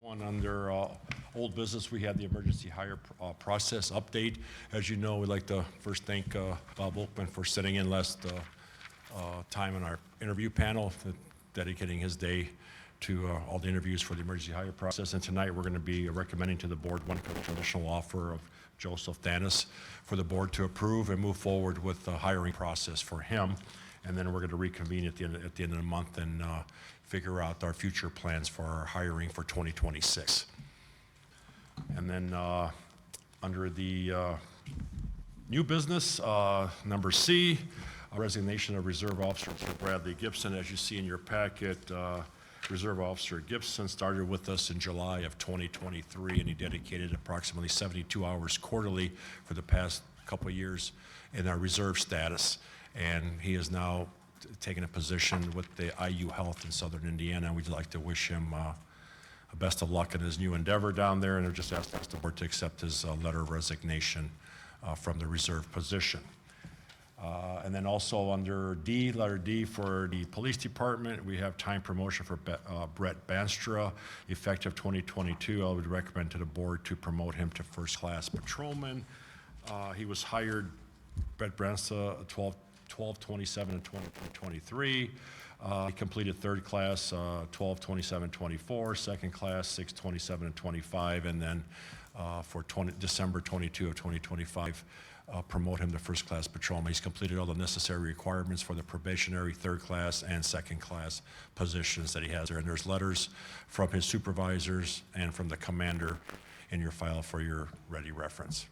One under old business, we had the emergency hire process update. As you know, we'd like to first thank Bob Volkman for sitting in last time in our interview panel, dedicating his day to all the interviews for the emergency hire process. And tonight we're going to be recommending to the board one conditional offer of Joseph Danis for the board to approve and move forward with the hiring process for him. And then we're going to reconvene at the end of the month and figure out our future plans for our hiring for 2026. And then under the new business, number C, resignation of Reserve Officer Bradley Gibson. As you see in your packet, Reserve Officer Gibson started with us in July of 2023, and he dedicated approximately 72 hours quarterly for the past couple of years in our reserve status. And he is now taking a position with the IU Health in Southern Indiana. We'd like to wish him best of luck in his new endeavor down there, and we just asked the board to accept his letter of resignation from the reserve position. And then also under D, letter D, for the police department, we have time promotion for Brett Banstra, effective 2022. I would recommend to the board to promote him to first class patrolman. He was hired, Brett Banstra, 12/27 in 2023. He completed third class 12/27/24, second class 6/27 and 25, and then for December 22 of 2025, promote him to first class patrolman. He's completed all the necessary requirements for the probationary third class and second class positions that he has there. And there's letters from his supervisors and from the commander in your file for your ready reference.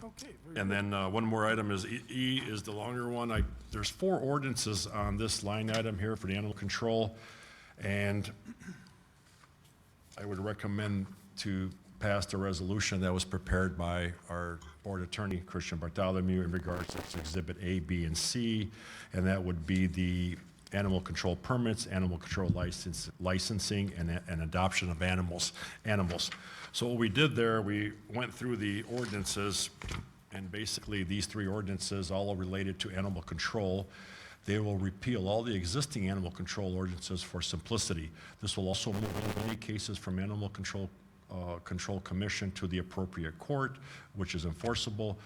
Okay. And then one more item is E is the longer one. There's 4 ordinances on this line item here for the animal control, and I would recommend to pass the resolution that was prepared by our board attorney, Christian Bartholomew, in regards to Exhibit A, B, and C, and that would be the animal control permits, animal control licensing, and adoption of animals. So what we did there, we went through the ordinances, and basically these 3 ordinances, all are related to animal control. They will repeal all the existing animal control ordinances for simplicity. This will also move any cases from Animal Control Commission to the appropriate court, which is enforceable.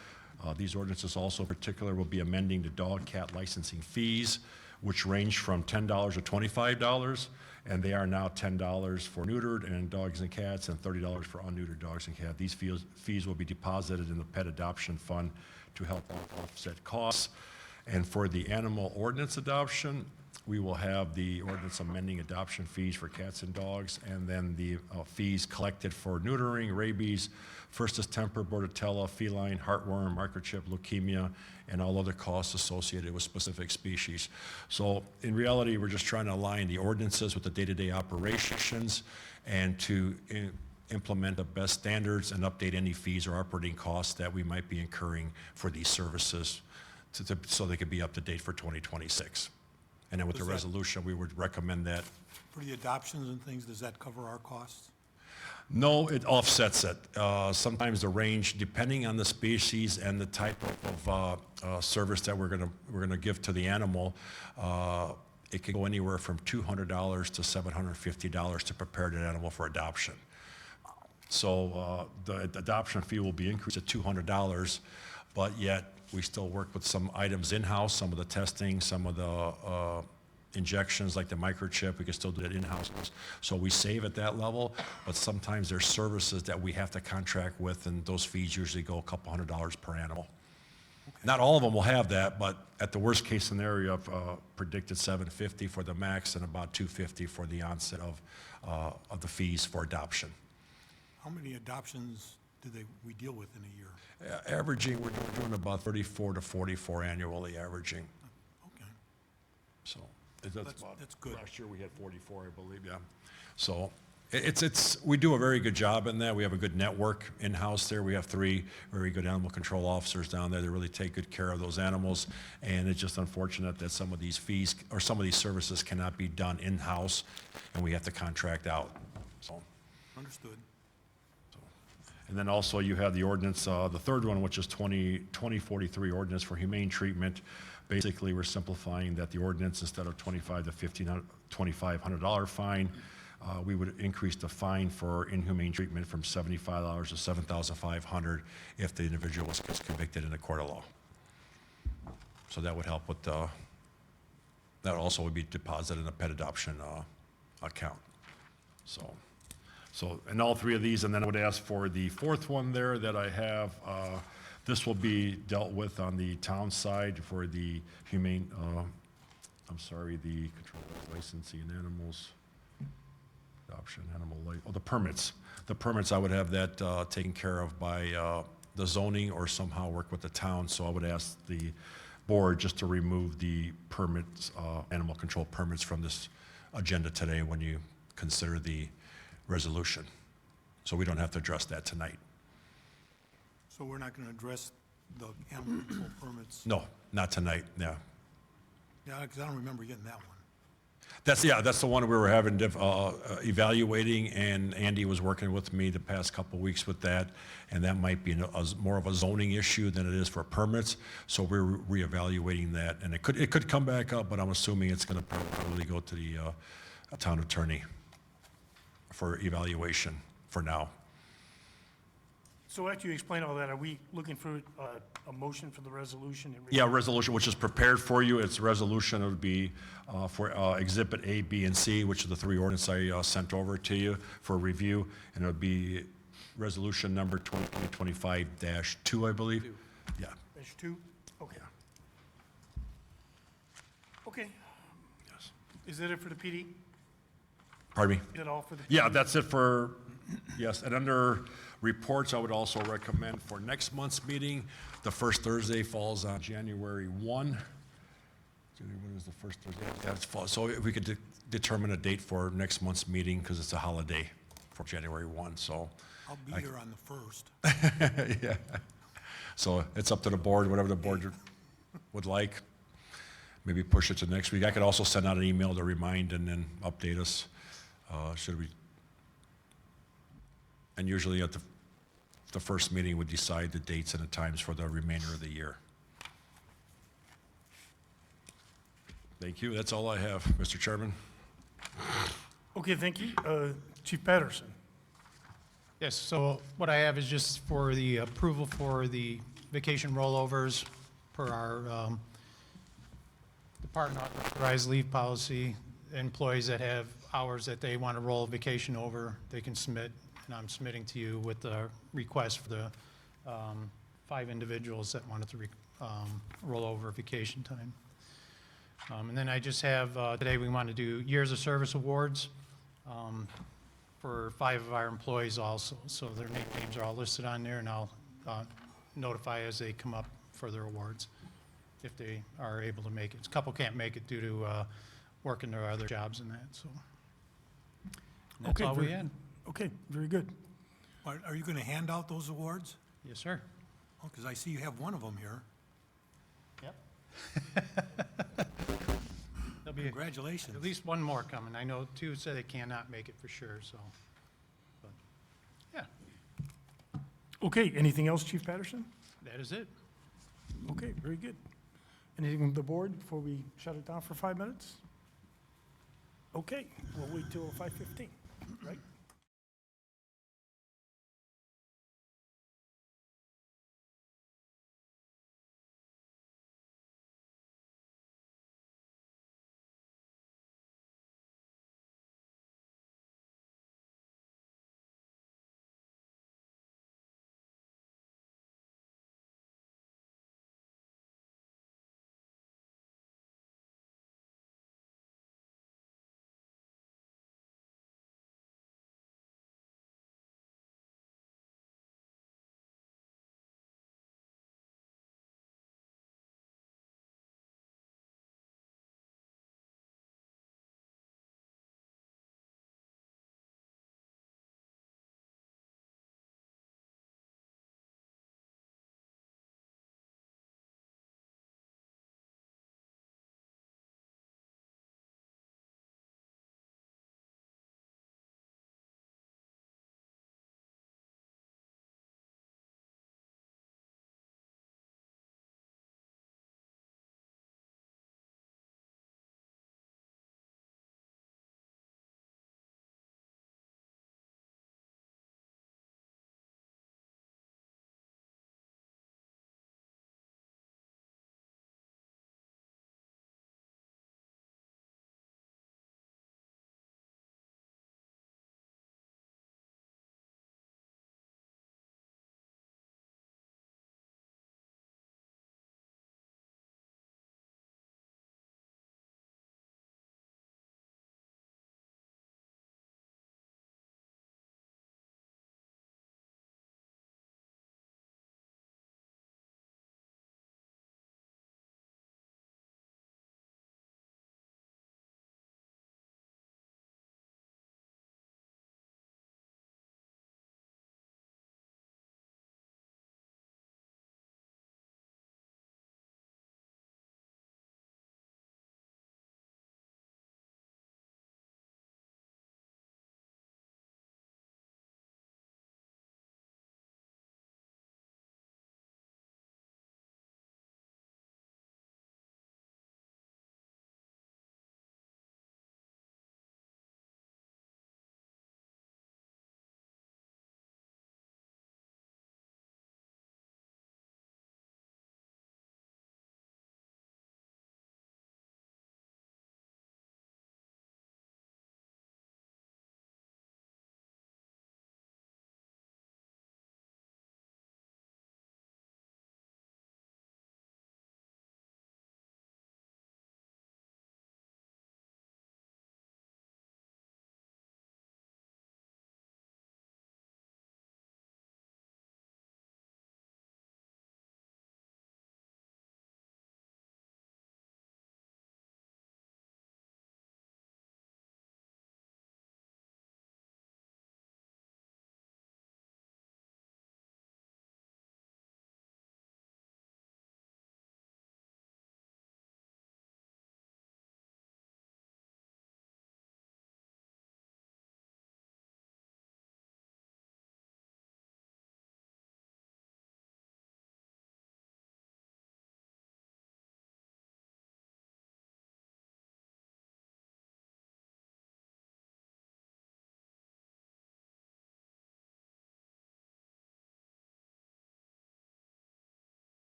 These ordinances also in particular will be amending the dog cat licensing fees, which range from $10 to $25, and they are now $10 for neutered and dogs and cats and $30 for unneutered dogs and cats. These fees will be deposited in the pet adoption fund to help offset costs. And for the animal ordinance adoption, we will have the ordinance amending adoption fees for cats and dogs, and then the fees collected for neutering, rabies, first distemper, bordetella, feline, heartworm, microchip, leukemia, and all other costs associated with specific species. So in reality, we're just trying to align the ordinances with the day-to-day operations and to implement the best standards and update any fees or operating costs that we might be incurring for these services so they could be up to date for 2026. And then with the resolution, we would recommend that. For the adoptions and things, does that cover our costs? No, it offsets it. Sometimes the range, depending on the species and the type of service that we're gonna give to the animal, it can go anywhere from $200 to $750 to prepare that animal for adoption. So the adoption fee will be increased to $200, but yet we still work with some items in-house, some of the testing, some of the injections like the microchip, we can still do that in-house. So we save at that level, but sometimes there's services that we have to contract with, and those fees usually go a couple $100 per animal. Okay. Not all of them will have that, but at the worst case scenario, I've predicted $750 for the max and about $250 for the onset of the fees for adoption. How many adoptions do we deal with in a year? Averaging, we're doing about 34 to 44 annually, averaging. Okay. So that's good. Last year we had 44, I believe, yeah. So we do a very good job in that. We have a good network in-house there. We have 3 very good animal control officers down there that really take good care of those animals. And it's just unfortunate that some of these fees or some of these services cannot be done in-house, and we have to contract out. So. Understood. And then also you have the ordinance, the third one, which is 2043 ordinance for humane treatment. Basically, we're simplifying that the ordinance, instead of $25 to $2,500 fine, we would increase the fine for inhumane treatment from $75 to $7,500 if the individual gets convicted in a court of law. So that would help with that also would be deposited in a pet adoption account. So in all three of these, and then I would ask for the fourth one there that I have. This will be dealt with on the town side for the the control of licensing in animals, adoption, the permits. The permits, I would have that taken care of by the zoning or somehow work with the town. So I would ask the board just to remove the permits, animal control permits from this agenda today when you consider the resolution. So we don't have to address that tonight. So we're not going to address the animal control permits? No, not tonight, yeah. Yeah, because I don't remember getting that one. That's the one we were having, evaluating, and Andy was working with me the past couple of weeks with that, and that might be more of a zoning issue than it is for permits, so we're reevaluating that, and it could come back up, but I'm assuming it's gonna probably go to the town attorney for evaluation for now. So after you explain all that, are we looking for a motion for the resolution? Yeah, resolution, which is prepared for you. It's a resolution. It would be for Exhibit A, B, and C, which are the three ordinances I sent over to you for review. And it would be resolution number 2025-2, I believe. Yeah. Dash 2? Okay. Okay. Yes. Is that it for the PD? Pardon me? Is that all for the PD? Yeah, that's it for, yes. And under reports, I would also recommend for next month's meeting, the first Thursday falls on January 1. When is the first Thursday? Yeah, it's fall. So if we could determine a date for next month's meeting, because it's a holiday for January 1, so. I'll be here on the 1st. Yeah. So it's up to the board, whatever the board would like. Maybe push it to next week. I could also send out an email to remind and then update us. And usually at the first meeting would decide the dates and the times for the remainder of the year. Thank you. That's all I have, Mr. Chairman. Okay, thank you. Chief Patterson. Yes, so what I have is just for the approval for the vacation rollovers per our department authorized leave policy. Employees that have hours that they want to roll vacation over, they can submit, and I'm submitting to you with the request for the 5 individuals that wanted to roll over vacation time. And then I just have, today we want to do years of service awards for 5 of our employees also. So their names are all listed on there, and I'll notify as they come up for their awards if they are able to make it. A couple can't make it due to working their other jobs and that, so. And that's all we had. Okay, very good. Are you going to hand out those awards? Yes, sir. Oh, because I see you have one of them here. Yep. There'll be Congratulations. at least one more coming. I know 2 said they cannot make it for sure, so. But, yeah, Okay, anything else, Chief Patterson? that is it. Okay, very good. Anything from the board before we shut it down for 5 minutes? Okay, we'll wait till 5:15, right?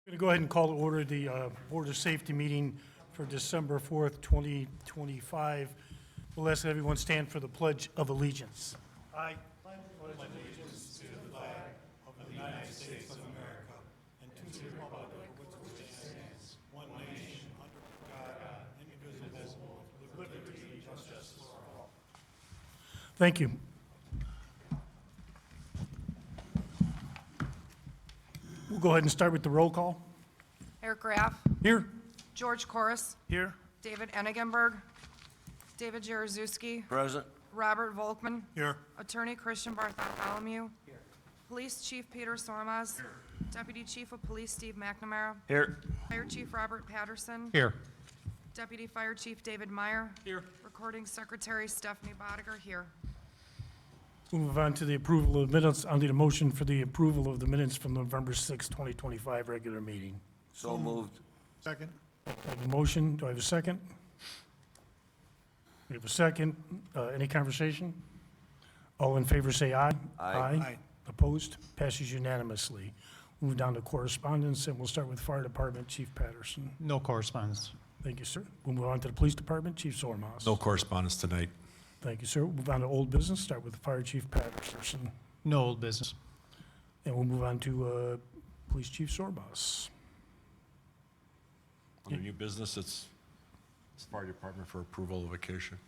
Going to go ahead and call to order the Board of Safety meeting for December 4th, 2025. We'll ask everyone stand for the Pledge of Allegiance. I pledge allegiance to the flag of the United States of America and to the republic for which it stands, one nation, under God, indivisible, with liberty and justice for all. Thank you. We'll go ahead and start with the roll call. Eric Graff, Here. George Corus, Here. David Enigenberg, David Jaruzelski, Present. Robert Volkman, Here. Attorney Christian Bartholomew, Police Chief Peter Sormas, Deputy Chief of Police Steve McNamara, Here. Fire Chief Robert Patterson, Here. Deputy Fire Chief David Meyer, Here. Recording Secretary Stephanie Bodiger here. We'll move on to the approval of minutes. I'll need a motion for the approval of the minutes from November 6, 2025 regular meeting. So moved. Second. I have a motion. Do I have a second? We have a second. Any conversation? All in favor say aye. Aye. Opposed? Passes unanimously. Move down to correspondence, and we'll start with Fire Department, Chief Patterson. No correspondence. Thank you, sir. We'll move on to the Police Department, Chief Sormas. No correspondence tonight. Thank you, sir. We'll move on to Old Business, start with the Fire Chief Patterson. No old business. And we'll move on to Police Chief Sormas. Under new business, it's fire department for approval of vacation.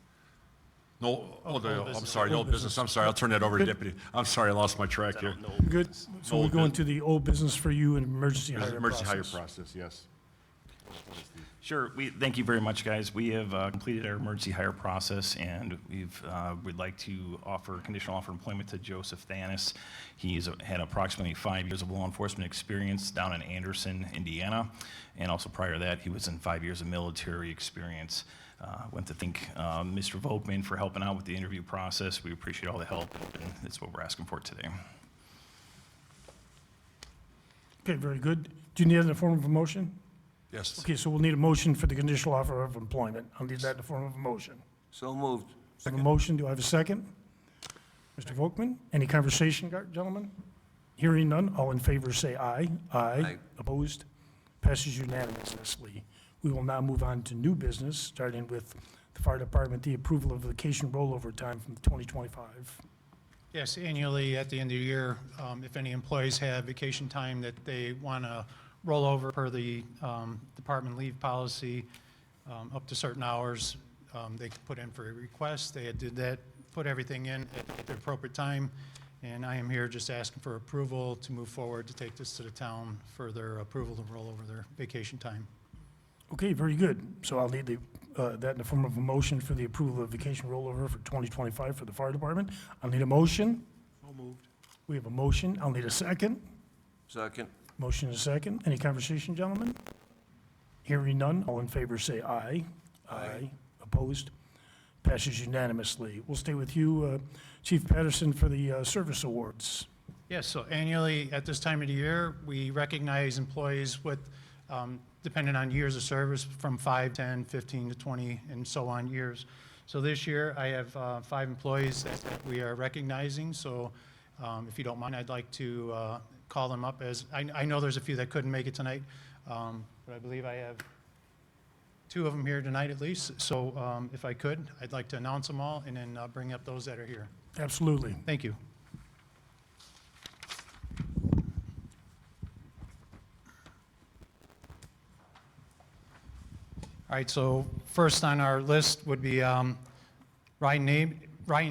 No, old I'm business. sorry, no Old business. business. I'm sorry, I'll turn that over to Good. Deputy. I'm sorry, I lost my track here. Good. So we'll Old go bus- into the Old Business for you and emergency hire process. Emergency hire process, yes. Sure. Thank you very much, guys. We have completed our emergency hire process, and we'd like to offer conditional offer of employment to Joseph Thanis. He's had approximately 5 years of law enforcement experience down in Anderson, Indiana, and also prior to that, he was in 5 years of military experience. Want to thank Mr. Volkman for helping out with the interview process. We appreciate all the help, and that's what we're asking for today. Okay, very good. Do you need it in the form of a motion? Yes. Okay, so we'll need a motion for the conditional offer of employment. I'll need that in the form of a motion. So moved. I have a motion. Do I have a second? Mr. Volkman, any conversation, gentlemen? Hearing none, all in favor say aye. Aye. Opposed? Passes unanimously. We will now move on to new business, starting with the Fire Department, the approval of vacation rollover time from 2025. Yes, annually at the end of the year, if any employees have vacation time that they want to roll over per the department leave policy, up to certain hours, they could put in for a request. They did that, put everything in at the appropriate time, and I am here just asking for approval to move forward to take this to the town for their approval to roll over their vacation time. Okay, very good. So I'll need that in the form of a motion for the approval of vacation rollover for 2025 for the Fire Department. I'll need a motion. So moved. We have a motion. I'll need a second. Second. Motion is second. Any conversation, gentlemen? Hearing none, all in favor say aye. Aye. Opposed? Passes unanimously. We'll stay with you, Chief Patterson, for the service awards. Yes, so annually, at this time of the year, we recognize employees with, depending on years of service, from 5, 10, 15 to 20, and so on years. So this year, I have 5 employees that we are recognizing, so if you don't mind, I'd like to call them up as, I know there's a few that couldn't make it tonight, but I believe I have 2 of them here tonight at least. So if I could, I'd like to announce them all and then bring up those that are here. Absolutely. Thank you. All right, so first on our list would be Ryan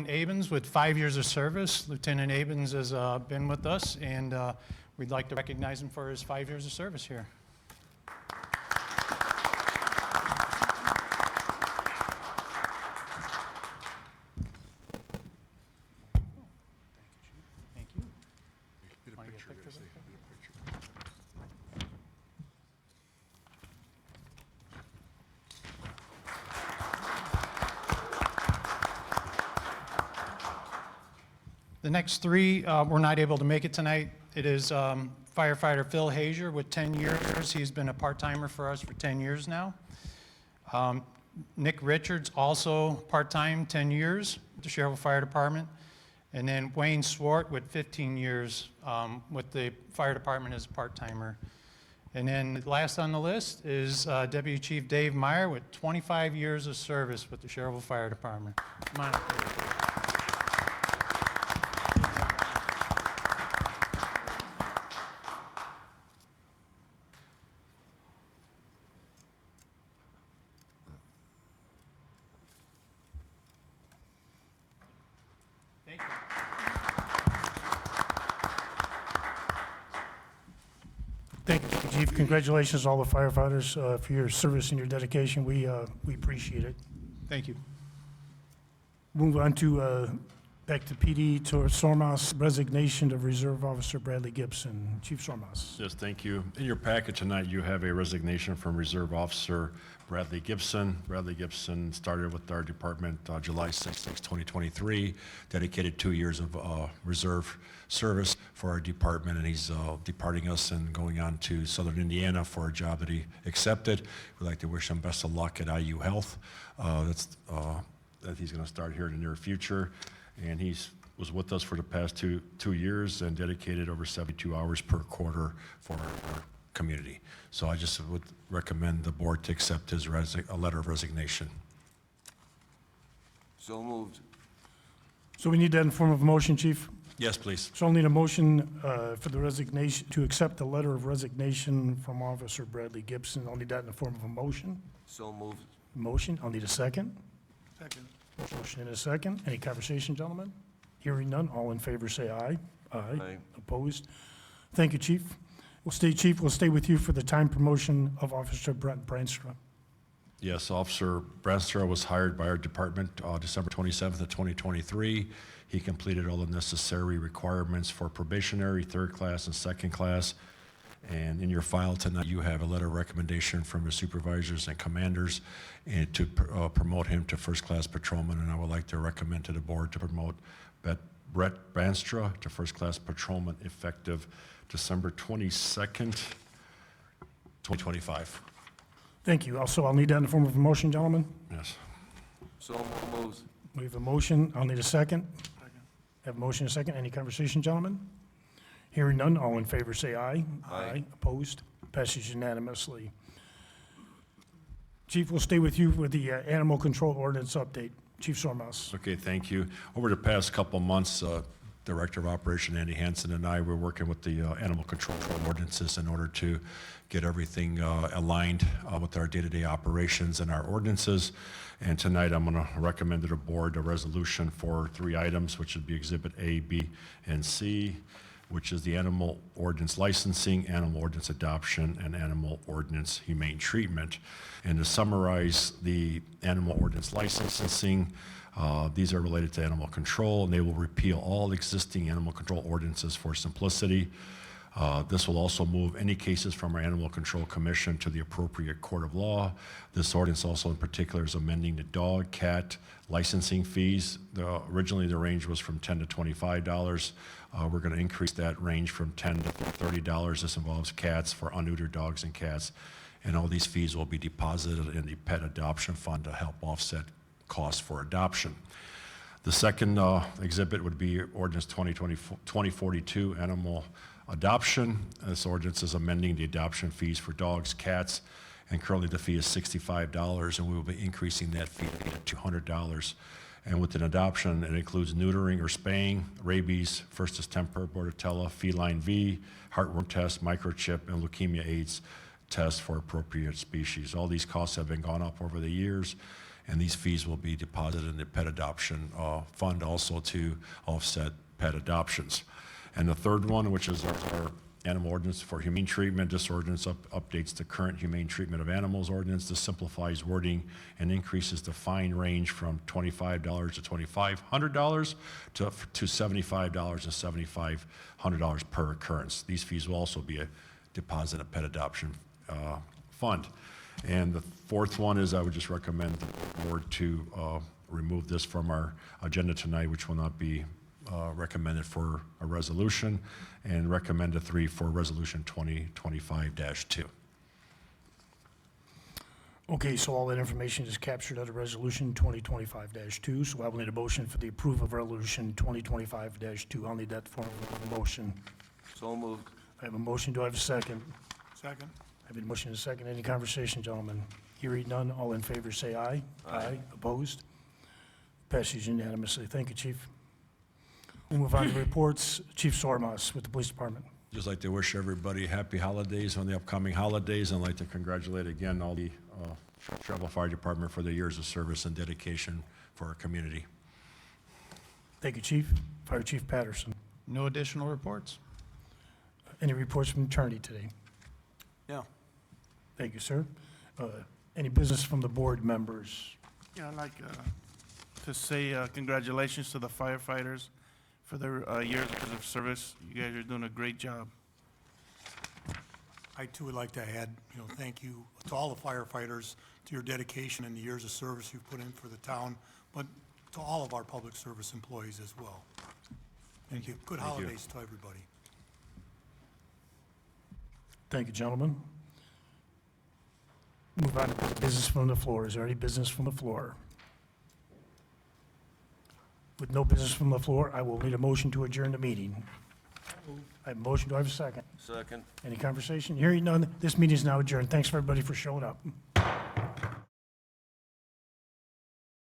Abens with 5 years of service. Lieutenant Abens has been with us, and we'd like to recognize him for his 5 years of service here. Thank you. Want to get a picture with him? The next 3 were not able to make it tonight. It is firefighter Phil Hazier with 10 years. He's been a part-timer for us for 10 years now. Nick Richards, also part-time, 10 years with the Schererville Fire Department. And then Wayne Swart with 15 years with the fire department as a part-timer. And then last on the list is Deputy Chief Dave Meyer with 25 years of service with the Schererville Fire Department. Come on up, Dave. Thank you. Thank you, Chief. Congratulations to all the firefighters for your service and your dedication. We appreciate it. Thank you. Move on to, back to PD, to Sormas, resignation of Reserve Officer Bradley Gibson. Chief Sormas. Yes, thank you. In your packet tonight, you have a resignation from Reserve Officer Bradley Gibson. Bradley Gibson started with our department July 6, 2023, dedicated 2 years of reserve service for our department, and he's departing us and going on to Southern Indiana for a job that he accepted. We'd like to wish him best of luck at IU Health. That he's going to start here in the near future, and was with us for the past two years and dedicated over 72 hours per quarter for our community. So I just would recommend the board to accept his a letter of resignation. So moved. So we need that in form of a motion, Chief? Yes, please. So I'll need a motion for the resignation, to accept the letter of resignation from Officer Bradley Gibson. I'll need that in the form of a motion. So moved. Motion, I'll need a second. Second. Motion and a second. Any conversation, gentlemen? Hearing none, all in favor say aye. Aye. Opposed? Thank you, Chief. Chief, we'll stay with you for the time promotion of Officer Brent Branstra. Yes, Officer Branstra was hired by our department December 27th of 2023. He completed all the necessary requirements for probationary, third class, and second class. And in your file tonight, you have a letter of recommendation from your supervisors and commanders and to promote him to first-class patrolman. And I would like to recommend to the board to promote Brett Branstra to first-class patrolman effective December 22nd, 2025. Thank you. Also, I'll need that in the form of a motion, gentlemen. Yes. So moved. We have a motion. I'll need a second. Have a motion and a second. Any conversation, gentlemen? Hearing none, all in favor say aye. Aye. Opposed? Passes unanimously. Chief, we'll stay with you with the animal control ordinance update. Chief Sormas. Okay, thank you. Over the past couple months, Director of Operation Andy Hansen and I were working with the animal control ordinances in order to get everything aligned with our day-to-day operations and our ordinances. And tonight I'm going to recommend to the board a resolution for 3 items, which would be Exhibit A, B, and C, which is the animal ordinance licensing, animal ordinance adoption, and animal ordinance humane treatment. And to summarize the animal ordinance licensing, these are related to animal control, and they will repeal all existing animal control ordinances for simplicity. This will also move any cases from our Animal Control Commission to the appropriate court of law. This ordinance also in particular is amending the dog, cat licensing fees. Originally the range was from $10 to $25. We're going to increase that range from $10 to $30. This involves cats for unneutered dogs and cats. And all these fees will be deposited in the pet adoption fund to help offset costs for adoption. The second exhibit would be Ordinance 2042, Animal Adoption. This ordinance is amending the adoption fees for dogs, cats, and currently the fee is $65, and we will be increasing that fee to $200. And with an adoption, it includes neutering or spaying, rabies, first distemper, bordetella, feline V, heartworm test, microchip, and leukemia AIDS test for appropriate species. All these costs have been gone up over the years, and these fees will be deposited in the pet adoption fund also to offset pet adoptions. And the third one, which is our animal ordinance for humane treatment. This ordinance updates the current humane treatment of animals ordinance. This simplifies wording and increases the fine range from $25 to $2,500 to $75 and $7,500 per occurrence. These fees will also be deposited in a pet adoption fund. And the fourth one is I would just recommend the board to remove this from our agenda tonight, which will not be recommended for a resolution, and recommend a 3 for resolution 2025-2. Okay, so all that information is captured under resolution 2025-2, so I will need a motion for the approval of resolution 2025-2. I'll need that form of a motion. So moved. I have a motion. Do I have a second? Second. I have a motion and a second. Any conversation, gentlemen? Hearing none, all in favor say aye. Aye. Opposed? Passes unanimously. Thank you, Chief. We'll move on to reports. Chief Sormas with the Police Department. Just like to wish everybody happy holidays on the upcoming holidays, and like to congratulate again all the Schererville Fire Department for their years of service and dedication for our community. Thank you, Chief. Fire Chief Patterson. No additional reports? Any reports from attorney today? Yeah. Thank you, sir. Any business from the board members? Yeah, I'd like to say congratulations to the firefighters for their years of service. You guys are doing a great job. I too would like to add, thank you to all the firefighters, to your dedication and the years of service you've put in for the town, but to all of our public service employees as well. Thank you. Good holidays to everybody. Thank you, gentlemen. Move on to business from the floor. Is there any business from the floor? With no business from the floor, I will need a motion to adjourn the meeting. I have a motion. Do I have a second? Second. Any conversation? Hearing none, this meeting is now adjourned. Thanks, everybody, for showing up.